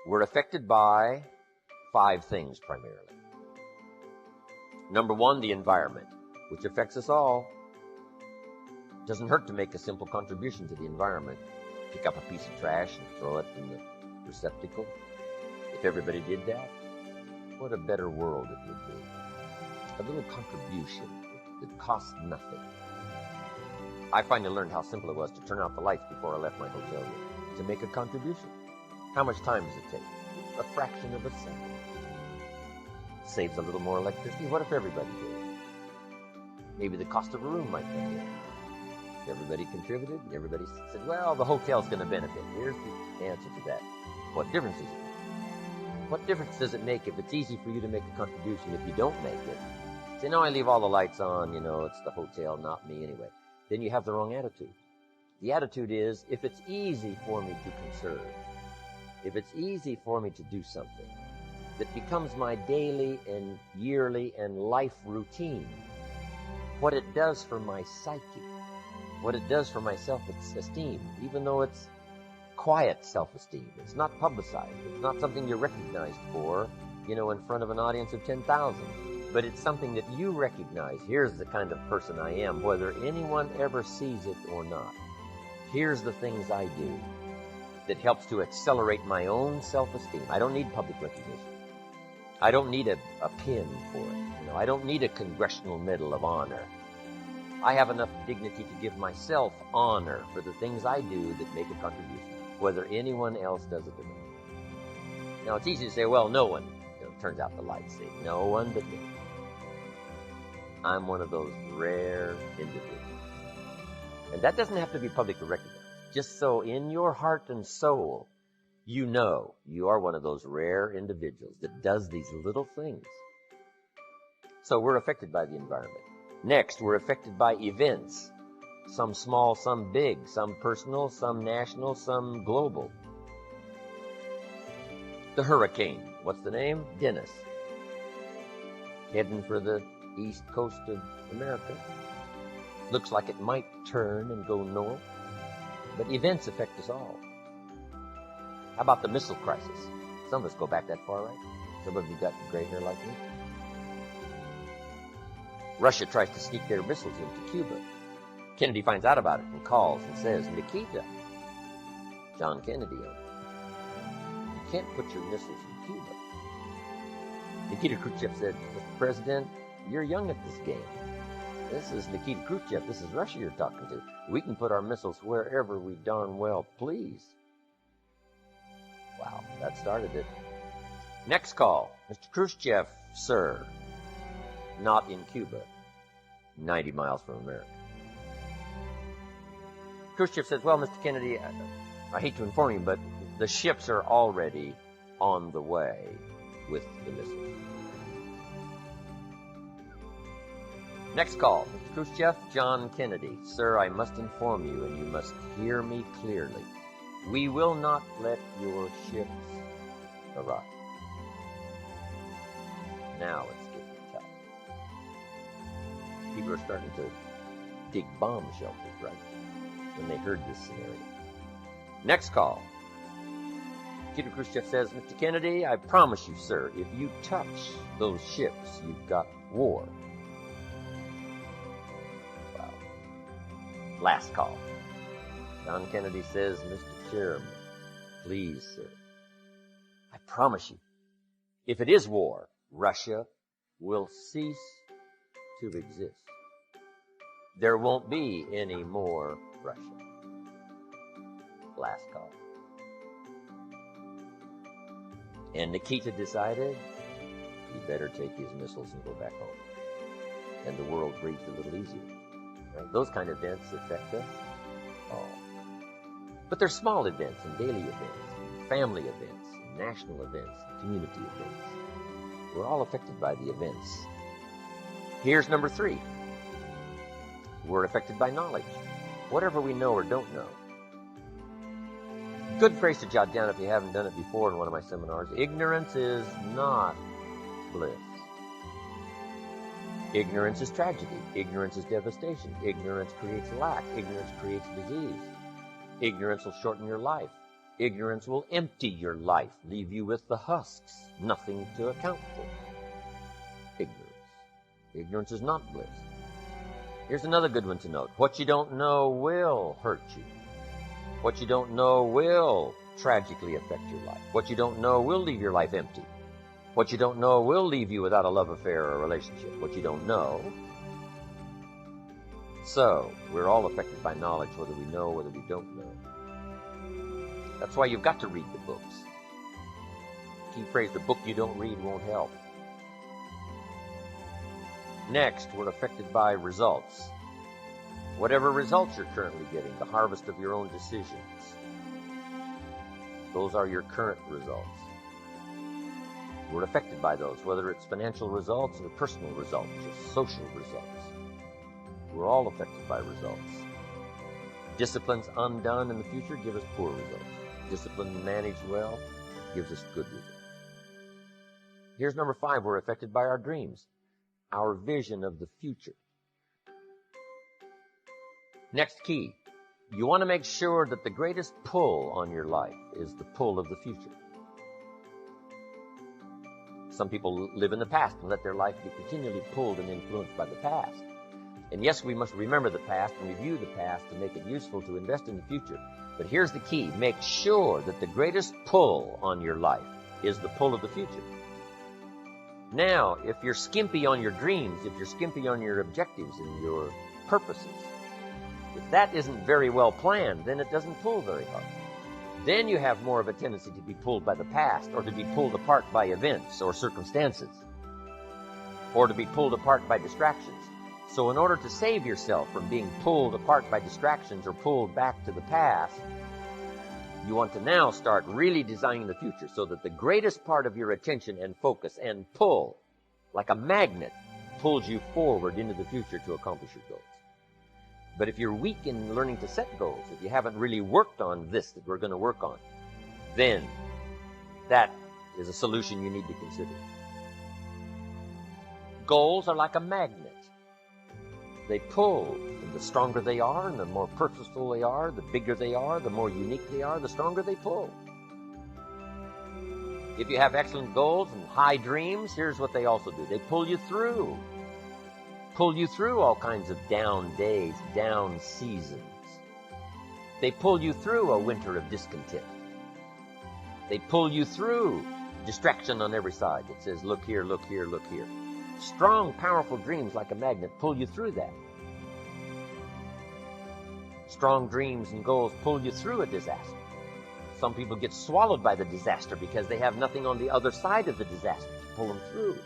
We're affected by 5 things primarily. Number one, the environment, which affects us all. It doesn't hurt to make a simple contribution to the environment. Pick up a piece of trash and throw it in the receptacle. If everybody did that, what a better world it would be. A little contribution that costs nothing. I finally learned how simple it was to turn out the lights before I left my hotel room, to make a contribution. How much time does it take? A fraction of a second. Saves a little more electricity. What if everybody did? Maybe the cost of a room might come in. Everybody contributed, and everybody said, well, the hotel's going to benefit. Here's the answer to that. What difference does it make? What difference does it make if it's easy for you to make a contribution if you don't make it? Say, no, I leave all the lights on, it's the hotel, not me anyway. Then you have the wrong attitude. The attitude is, if it's easy for me to conserve, if it's easy for me to do something that becomes my daily and yearly and life routine, what it does for my psyche, what it does for my self-esteem, even though it's quiet self-esteem, it's not publicized, it's not something you're recognized for, in front of an audience of 10,000, but it's something that you recognize. Here's the kind of person I am, whether anyone ever sees it or not. Here's the things I do that helps to accelerate my own self-esteem. I don't need public recognition. I don't need a pin for it. I don't need a Congressional Medal of Honor. I have enough dignity to give myself honor for the things I do that make a contribution, whether anyone else does it or not. Now, it's easy to say, well, no one turns out the lights. Say, no one but me. I'm one of those rare individuals. And that doesn't have to be publicly recognized. Just so in your heart and soul, you know you are one of those rare individuals that does these little things. So we're affected by the environment. Next, we're affected by events. Some small, some big, some personal, some national, some global. The hurricane. What's the name? Dennis. Heading for the east coast of America. Looks like it might turn and go north. But events affect us all. How about the missile crisis? Some of us go back that far, right? Some of you got gray hair like me. Russia tries to sneak their missiles into Cuba. Kennedy finds out about it and calls and says, Nikita, John Kennedy, you can't put your missiles in Cuba. Nikita Khrushchev said, Mr. President, you're young at this game. This is Nikita Khrushchev. This is Russia you're talking to. We can put our missiles wherever we darn well please. Wow, that started it. Next call. Mr. Khrushchev, sir. Not in Cuba. 90 miles from America. Khrushchev says, well, Mr. Kennedy, I hate to inform you, but the ships are already on the way with the missiles. Next call. Mr. Khrushchev, John Kennedy. Sir, I must inform you, and you must hear me clearly. We will not let your ships arrive. Now it's getting tough. People are starting to dig bomb shelters, right? When they heard this scenario. Next call. Nikita Khrushchev says, Mr. Kennedy, I promise you, sir, if you touch those ships, you've got war. Wow. Last call. John Kennedy says, Mr. Chairman, please, sir, I promise you, if it is war, Russia will cease to exist. There won't be any more Russia. Last call. And Nikita decided he better take his missiles and go back home. And the world breathed a little easier. Right? Those kind of events affect us all. But they're small events and daily events, and family events, and national events, and community events. We're all affected by the events. Here's number 3. We're affected by knowledge. Whatever we know or don't know. Good phrase to jot down if you haven't done it before in one of my seminars. Ignorance is not bliss. Ignorance is tragedy. Ignorance is devastation. Ignorance creates lack. Ignorance creates disease. Ignorance will shorten your life. Ignorance will empty your life, leave you with the husks, nothing to account for. Ignorance. Ignorance is not bliss. Here's another good one to note. What you don't know will hurt you. What you don't know will tragically affect your life. What you don't know will leave your life empty. What you don't know will leave you without a love affair or a relationship. What you don't know. So, we're all affected by knowledge, whether we know, whether we don't know. That's why you've got to read the books. Key phrase, the book you don't read won't help. Next, we're affected by results. Whatever results you're currently getting, the harvest of your own decisions. Those are your current results. We're affected by those, whether it's financial results or personal results or social results. We're all affected by results. Disciplines undone in the future give us poor results. Discipline managed well gives us good results. Here's number 5. We're affected by our dreams, our vision of the future. Next key, you want to make sure that the greatest pull on your life is the pull of the future. Some people live in the past and let their life be continually pulled and influenced by the past. And yes, we must remember the past and review the past to make it useful to invest in the future. But here's the key. Make sure that the greatest pull on your life is the pull of the future. Now, if you're skimpy on your dreams, if you're skimpy on your objectives and your purposes, if that isn't very well planned, then it doesn't pull very hard. Then you have more of a tendency to be pulled by the past, or to be pulled apart by events or circumstances, or to be pulled apart by distractions. So in order to save yourself from being pulled apart by distractions or pulled back to the past, you want to now start really designing the future so that the greatest part of your attention and focus and pull, like a magnet, pulls you forward into the future to accomplish your goals. But if you're weak in learning to set goals, if you haven't really worked on this that we're going to work on, then that is a solution you need to consider. Goals are like a magnet. They pull, and the stronger they are, and the more purposeful they are, the bigger they are, the more unique they are, the stronger they pull. If you have excellent goals and high dreams, here's what they also do. They pull you through all kinds of down days, down seasons. They pull you through a winter of discontent. They pull you through distraction on every side that says, look here, look here, look here. Strong, powerful dreams like a magnet pull you through that. Strong dreams and goals pull you through a disaster. Some people get swallowed by the disaster because they have nothing on the other side of the disaster to pull them through.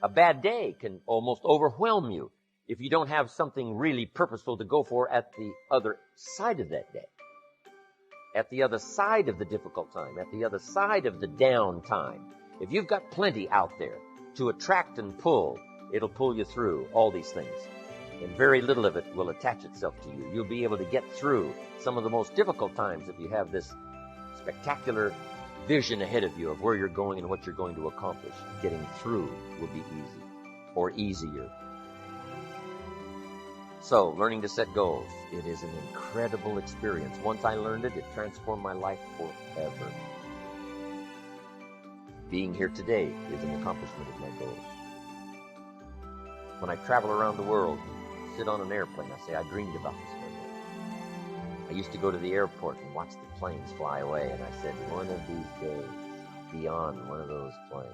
A bad day can almost overwhelm you if you don't have something really purposeful to go for at the other side of that day. At the other side of the difficult time, at the other side of the down time. If you've got plenty out there to attract and pull, it'll pull you through all these things. And very little of it will attach itself to you. You'll be able to get through some of the most difficult times if you have this spectacular vision ahead of you of where you're going and what you're going to accomplish. Getting through will be easy or easier. So, learning to set goals, it is an incredible experience. Once I learned it, it transformed my life forever. Being here today is an accomplishment of my goals. When I travel around the world, sit on an airplane, I say, I dreamed about this one day. I used to go to the airport and watch the planes fly away, and I said, one of these days, I'll be on one of those planes.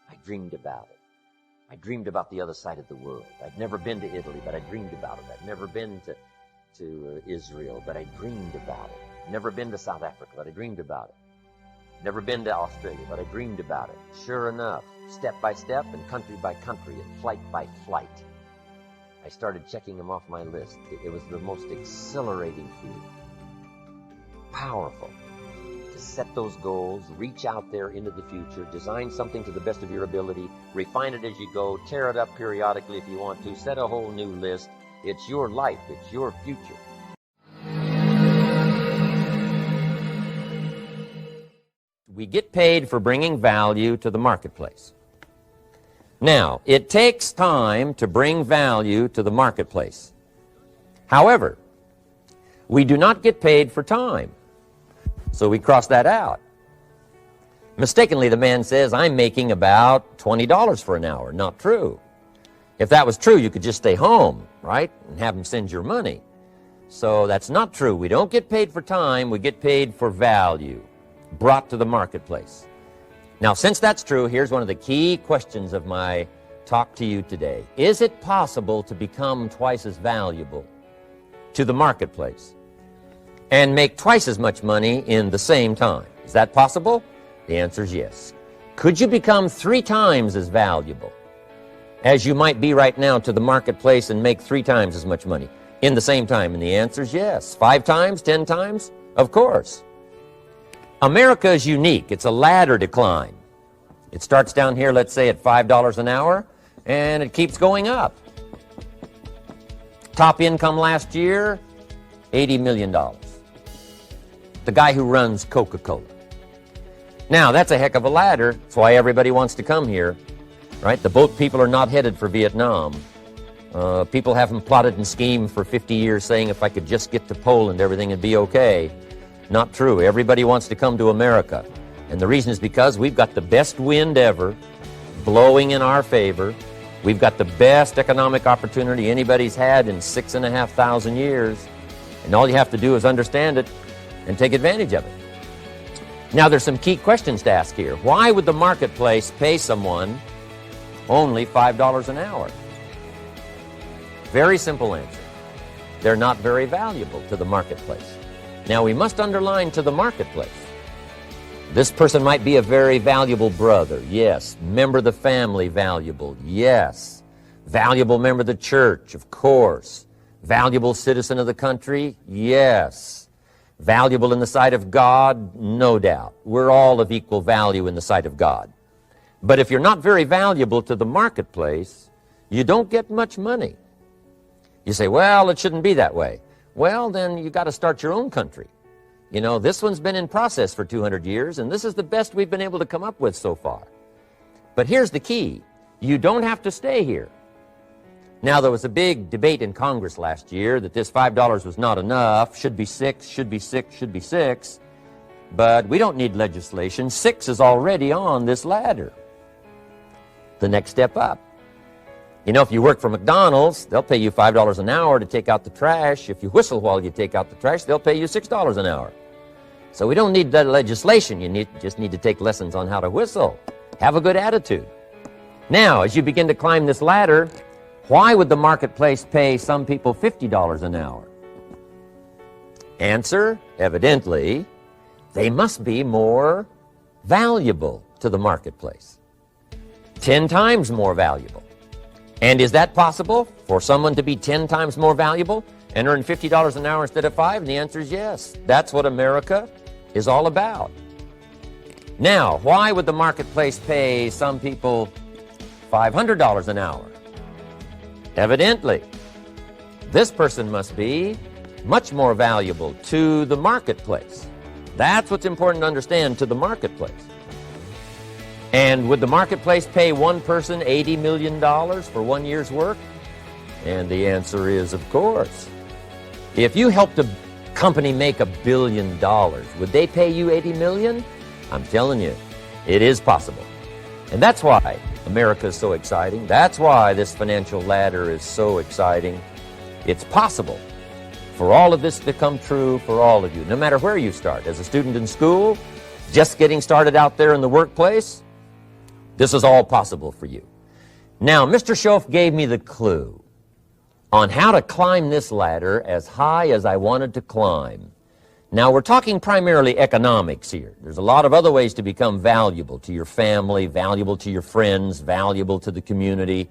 I dreamed about it. I dreamed about the other side of the world. I'd never been to Italy, but I dreamed about it. I'd never been to Israel, but I dreamed about it. Never been to South Africa, but I dreamed about it. Never been to Australia, but I dreamed about it. Sure enough, step by step and country by country and flight by flight, I started checking them off my list. It was the most exhilarating feeling. Powerful. To set those goals, reach out there into the future, design something to the best of your ability, refine it as you go, tear it up periodically if you want to, set a whole new list. It's your life. It's your future. We get paid for bringing value to the marketplace. Now, it takes time to bring value to the marketplace. However, we do not get paid for time, so we cross that out. Mistakenly, the man says, I'm making about $20 for an hour. Not true. If that was true, you could just stay home, right, and have him send your money. So that's not true. We don't get paid for time. We get paid for value brought to the marketplace. Now, since that's true, here's one of the key questions of my talk to you today. Is it possible to become twice as valuable to the marketplace and make twice as much money in the same time? Is that possible? The answer is yes. Could you become 3 times as valuable as you might be right now to the marketplace and make 3 times as much money in the same time? And the answer is yes. 5 times, 10 times? Of course. America is unique. It's a ladder to climb. It starts down here, let's say, at $5 an hour, and it keeps going up. Top income last year, $80 million. The guy who runs Coca-Cola. Now, that's a heck of a ladder. That's why everybody wants to come here, right? The boat people are not headed for Vietnam. People haven't plotted and schemed for 50 years saying if I could just get to Poland, everything would be okay. Not true. Everybody wants to come to America. And the reason is because we've got the best wind ever blowing in our favor. We've got the best economic opportunity anybody's had in 6,500 years. And all you have to do is understand it and take advantage of it. Now, there's some key questions to ask here. Why would the marketplace pay someone only $5 an hour? Very simple answer. They're not very valuable to the marketplace. Now, we must underline to the marketplace. This person might be a very valuable brother. Yes. Member of the family, valuable. Yes. Valuable member of the church, of course. Valuable citizen of the country? Yes. Valuable in the sight of God? No doubt. We're all of equal value in the sight of God. But if you're not very valuable to the marketplace, you don't get much money. You say, well, it shouldn't be that way. Well, then you got to start your own country. You know, this one's been in process for 200 years, and this is the best we've been able to come up with so far. But here's the key. You don't have to stay here. Now, there was a big debate in Congress last year that this $5 was not enough, should be 6, should be 6, should be 6. But we don't need legislation. 6 is already on this ladder. The next step up. You know, if you work for McDonald's, they'll pay you $5 an hour to take out the trash. If you whistle while you take out the trash, they'll pay you $6 an hour. So we don't need that legislation. You just need to take lessons on how to whistle. Have a good attitude. Now, as you begin to climb this ladder, why would the marketplace pay some people $50 an hour? Answer, evidently, they must be more valuable to the marketplace. 10 times more valuable. And is that possible for someone to be 10 times more valuable and earn $50 an hour instead of 5? And the answer is yes. That's what America is all about. Now, why would the marketplace pay some people $500 an hour? Evidently, this person must be much more valuable to the marketplace. That's what's important to understand, to the marketplace. And would the marketplace pay one person $80 million for 1 year's work? And the answer is, of course. If you helped a company make $1 billion, would they pay you $80 million? I'm telling you, it is possible. And that's why America is so exciting. That's why this financial ladder is so exciting. It's possible for all of this to come true for all of you, no matter where you start. As a student in school, just getting started out there in the workplace, this is all possible for you. Now, Mr. Schoaf gave me the clue on how to climb this ladder as high as I wanted to climb. Now, we're talking primarily economics here. There's a lot of other ways to become valuable to your family, valuable to your friends, valuable to the community,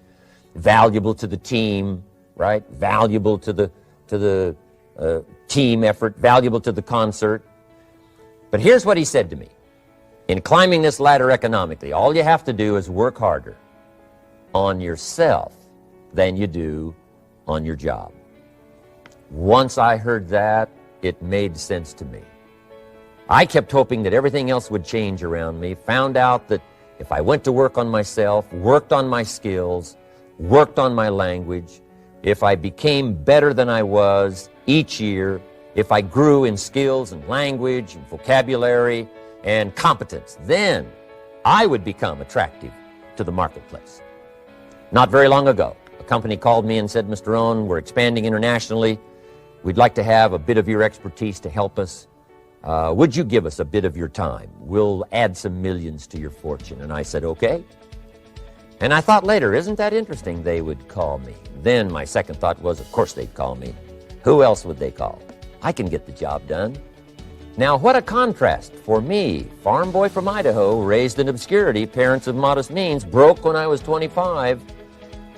valuable to the team, right? Valuable to the team effort, valuable to the concert. But here's what he said to me. In climbing this ladder economically, all you have to do is work harder on yourself than you do on your job. Once I heard that, it made sense to me. I kept hoping that everything else would change around me, found out that if I went to work on myself, worked on my skills, worked on my language, if I became better than I was each year, if I grew in skills and language and vocabulary and competence, then I would become attractive to the marketplace. Not very long ago, a company called me and said, Mr. Rohn, we're expanding internationally. We'd like to have a bit of your expertise to help us. Would you give us a bit of your time? We'll add some millions to your fortune. And I said, okay. And I thought later, isn't that interesting they would call me? Then my second thought was, of course they'd call me. Who else would they call? I can get the job done. Now, what a contrast for me, farm boy from Idaho, raised in obscurity, parents of modest means, broke when I was 25.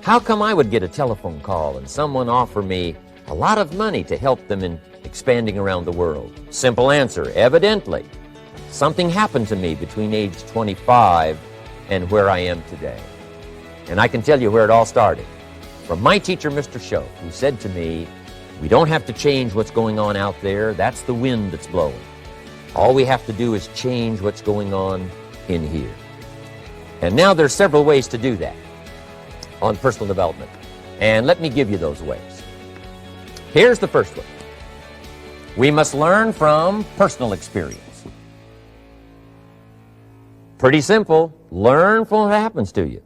How come I would get a telephone call and someone offer me a lot of money to help them in expanding around the world? Simple answer, evidently. Something happened to me between age 25 and where I am today. And I can tell you where it all started. From my teacher, Mr. Schoaf, who said to me, we don't have to change what's going on out there. That's the wind that's blowing. All we have to do is change what's going on in here. And now there's several ways to do that on personal development. And let me give you those ways. Here's the first one. We must learn from personal experience. Pretty simple. Learn from what happens to you.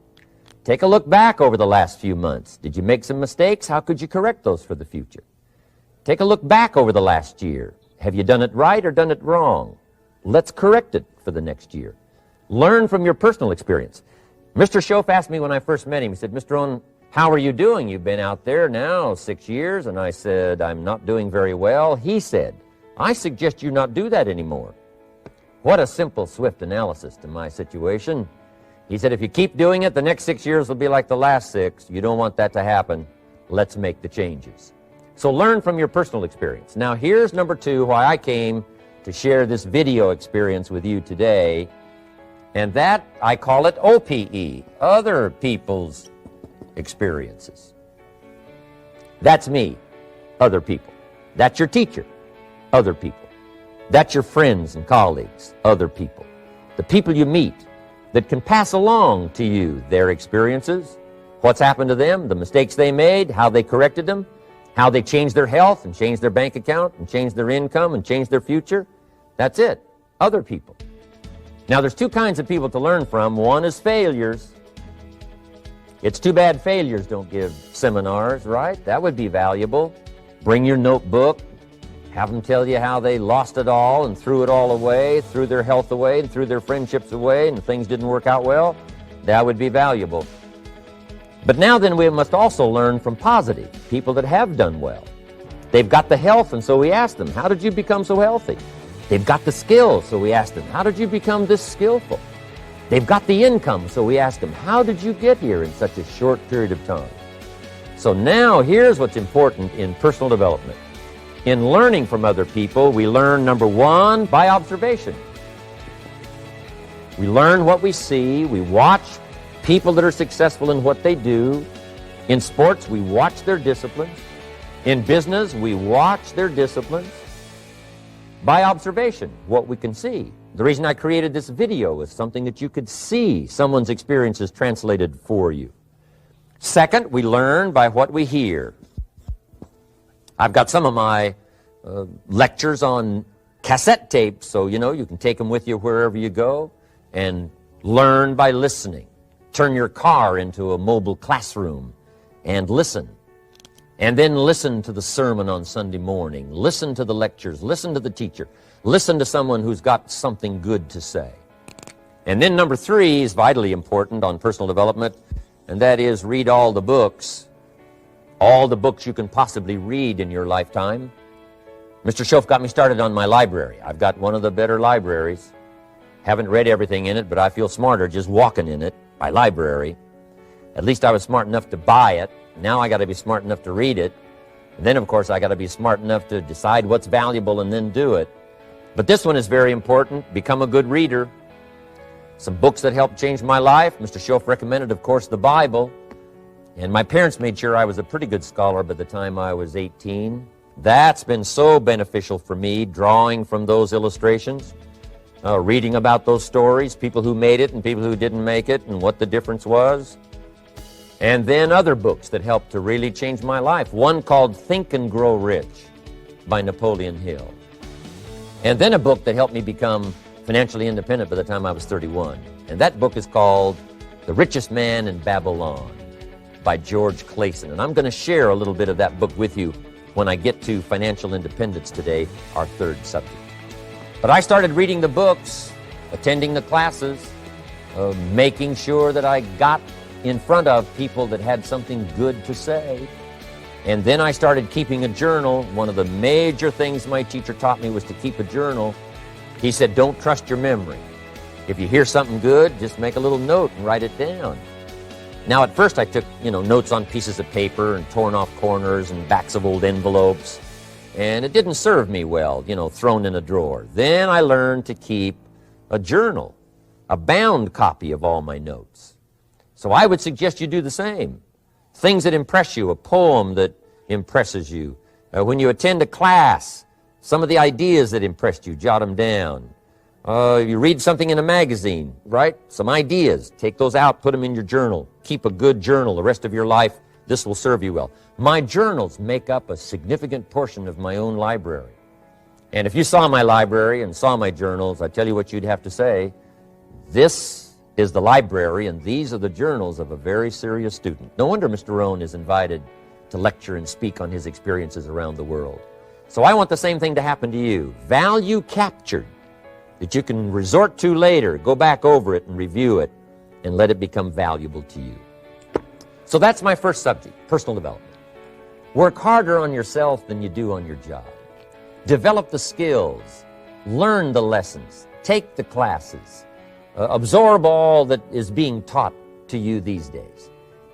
Take a look back over the last few months. Did you make some mistakes? How could you correct those for the future? Take a look back over the last year. Have you done it right or done it wrong? Let's correct it for the next year. Learn from your personal experience. Mr. Schoaf asked me when I first met him, he said, Mr. Rohn, how are you doing? You've been out there now 6 years. And I said, I'm not doing very well. He said, I suggest you not do that anymore. What a simple, swift analysis to my situation. He said, if you keep doing it, the next 6 years will be like the last 6. You don't want that to happen. Let's make the changes. So learn from your personal experience. Now, here's number 2, why I came to share this video experience with you today. And that, I call it OPE, other people's experiences. That's me, other people. That's your teacher, other people. That's your friends and colleagues, other people. The people you meet that can pass along to you their experiences, what's happened to them, the mistakes they made, how they corrected them, how they changed their health and changed their bank account and changed their income and changed their future. That's it, other people. Now, there's 2 kinds of people to learn from. One is failures. It's too bad failures don't give seminars, right? That would be valuable. Bring your notebook. Have them tell you how they lost it all and threw it all away, threw their health away and threw their friendships away and things didn't work out well. That would be valuable. But now then we must also learn from positive, people that have done well. They've got the health, and so we ask them, how did you become so healthy? They've got the skills, so we ask them, how did you become this skillful? They've got the income, so we ask them, how did you get here in such a short period of time? So now here's what's important in personal development. In learning from other people, we learn, number 1, by observation. We learn what we see. We watch people that are successful in what they do. In sports, we watch their disciplines. In business, we watch their disciplines. By observation, what we can see. The reason I created this video was something that you could see someone's experiences translated for you. Second, we learn by what we hear. I've got some of my lectures on cassette tapes, so you can take them with you wherever you go and learn by listening. Turn your car into a mobile classroom and listen. And then listen to the sermon on Sunday morning. Listen to the lectures. Listen to the teacher. Listen to someone who's got something good to say. And then number 3 is vitally important on personal development, and that is read all the books you can possibly read in your lifetime. Mr. Schoaf got me started on my library. I've got one of the better libraries. Haven't read everything in it, but I feel smarter just walking in it. My library. At least I was smart enough to buy it. Now I got to be smart enough to read it. And then, of course, I got to be smart enough to decide what's valuable and then do it. But this one is very important. Become a good reader. Some books that helped change my life. Mr. Schoaf recommended, of course, the Bible. And my parents made sure I was a pretty good scholar by the time I was 18. That's been so beneficial for me, drawing from those illustrations, reading about those stories, people who made it and people who didn't make it, and what the difference was. And then other books that helped to really change my life. One called Think and Grow Rich by Napoleon Hill. And then a book that helped me become financially independent by the time I was 31. And that book is called The Richest Man in Babylon by George Clason. And I'm going to share a little bit of that book with you when I get to financial independence today, our third subject. But I started reading the books, attending the classes, making sure that I got in front of people that had something good to say. And then I started keeping a journal. One of the major things my teacher taught me was to keep a journal. He said, don't trust your memory. If you hear something good, just make a little note and write it down. Now, at first I took, notes on pieces of paper and torn off corners and backs of old envelopes. And it didn't serve me well, thrown in a drawer. Then I learned to keep a journal, a bound copy of all my notes. So I would suggest you do the same. Things that impress you, a poem that impresses you. When you attend a class, some of the ideas that impressed you, jot them down. You read something in a magazine, right? Some ideas, take those out, put them in your journal. Keep a good journal the rest of your life. This will serve you well. My journals make up a significant portion of my own library. And if you saw my library and saw my journals, I tell you what you'd have to say. This is the library, and these are the journals of a very serious student. No wonder Mr. Rohn is invited to lecture and speak on his experiences around the world. So I want the same thing to happen to you. Value captured that you can resort to later, go back over it and review it, and let it become valuable to you. So that's my first subject, personal development. Work harder on yourself than you do on your job. Develop the skills, learn the lessons, take the classes, absorb all that is being taught to you these days.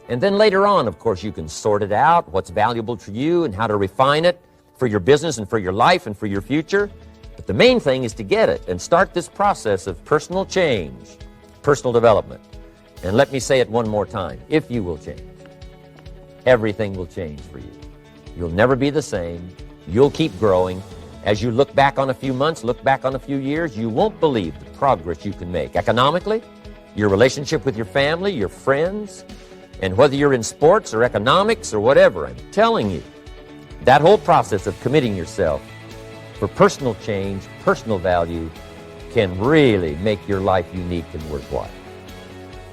And then later on, of course, you can sort it out, what's valuable to you and how to refine it for your business and for your life and for your future. But the main thing is to get it and start this process of personal change, personal development. And let me say it one more time. If you will change, everything will change for you. You'll never be the same. You'll keep growing. As you look back on a few months, look back on a few years, you won't believe the progress you can make. Economically, your relationship with your family, your friends, and whether you're in sports or economics or whatever, I'm telling you, that whole process of committing yourself for personal change, personal value, can really make your life unique and worthwhile.